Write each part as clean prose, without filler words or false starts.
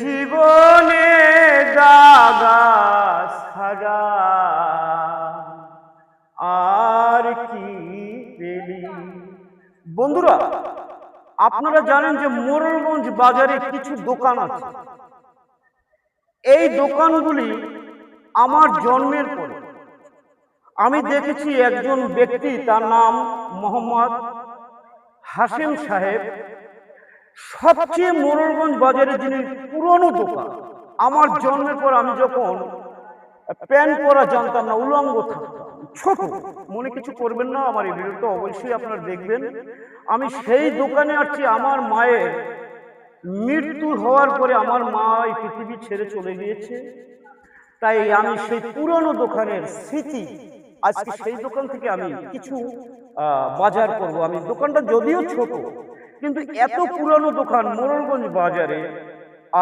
জীবনে দাগা ছাড়া আর কি পেলি। বন্ধুরা, আপনারা জানেন যে মোড়লগঞ্জ বাজারে কিছু দোকান আছে। এই দোকানগুলি আমার জন্মের পরে আমি দেখেছি একজন ব্যক্তি, তার নাম মোহাম্মদ হাশেম সাহেব, সবচেয়ে মোড়লগঞ্জ বাজারে যিনি পুরনো দোকান। আমার জন্মের পর আমি যখন প্যান্ট পরা জানতাম না, উলঙ্গ থাকতাম, ছোট, মনে কিছু করবেন না, আমার এই ভিডিওটা অবশ্যই আপনারা দেখবেন। আমি সেই দোকানে আসছি আমার মায়ের মৃত্যু হওয়ার পরে। আমার মা এই পৃথিবী ছেড়ে চলে গিয়েছে, তাই আমি সেই পুরনো দোকানের স্মৃতি, আজকে সেই দোকান থেকে আমি কিছু বাজার করব। আমি দোকানটা যদিও ছোট, কিন্তু এত পুরনো দোকান মোড়লগঞ্জ বাজারে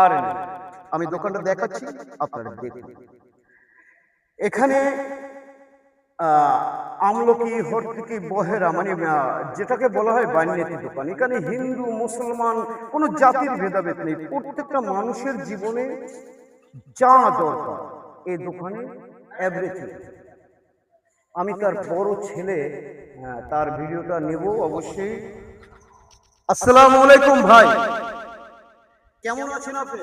আর নেই। আমি দোকানটা দেখাচ্ছি, আপনারা দেখুন। এখানে আমলকি, হরতুকি, বহেরা, মানে যেটাকে বলা হয় বানিয়াতি দোকান। এখানে হিন্দু মুসলমান কোনো জাতির ভেদাভেদ নেই, প্রত্যেকটা মানুষের জীবনে যা দরকার এই দোকানে এভরিথিং। আমি তার বড় ছেলে, তার ভিডিওটা নেব অবশ্যই। আসসালামু আলাইকুম ভাই, কেমন আছেন আপনি?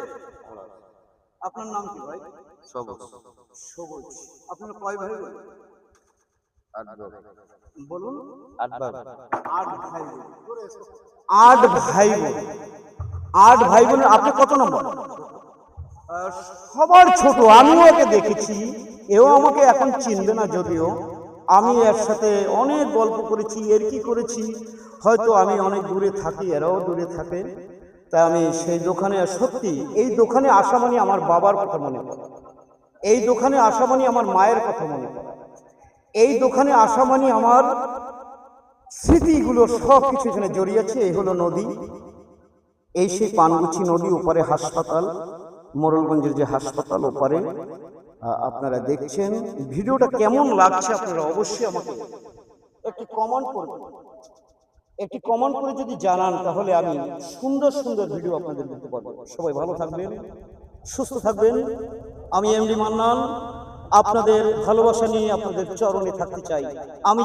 আপনার নাম কি ভাই? সবুজ। সবুজ। আপনার কয় ভাই বোন? 8 ভাই। বলুন। 8 ভাই। 8 ভাই বোন। 8 ভাই বোন। 8 ভাই বোন। আপনি কত নম্বর? সবার ছোট। আমিও ওকে দেখেছি, এও আমাকে এখন চিনবে না, যদিও আমি এর সাথে অনেক গল্প করেছি, এর কি করেছি। হয়তো আমি অনেক দূরে থাকি, এরাও দূরে থাকে, তাই আমি সেই দোকানে, সত্যি এই দোকানে আসা মানে আমার বাবার কথা মনে পড়ে, এই দোকানে আসা মানে আমার মায়ের কথা মনে পড়ে, এই দোকানে আসা মানে আমার স্মৃতিগুলো সব কিছু এখানে জড়িয়ে আছে। এই হলো নদী, এই সেই পানগুচি নদী, ওপারে হাসপাতাল, মোড়লগঞ্জের যে হাসপাতাল ওপারে আপনারা দেখছেন। ভিডিওটা কেমন লাগছে আপনারা অবশ্যই আমাকে একটি কমেন্ট করবেন। একটি কমেন্ট করে যদি জানান, তাহলে আমি সুন্দর সুন্দর ভিডিও আপনাদের দিতে পারবো। সবাই ভালো থাকবেন, সুস্থ থাকবেন। আমি এমডি মান্নান, আপনাদের ভালোবাসা নিয়ে আপনাদের চরণে থাকতে চাই। আমি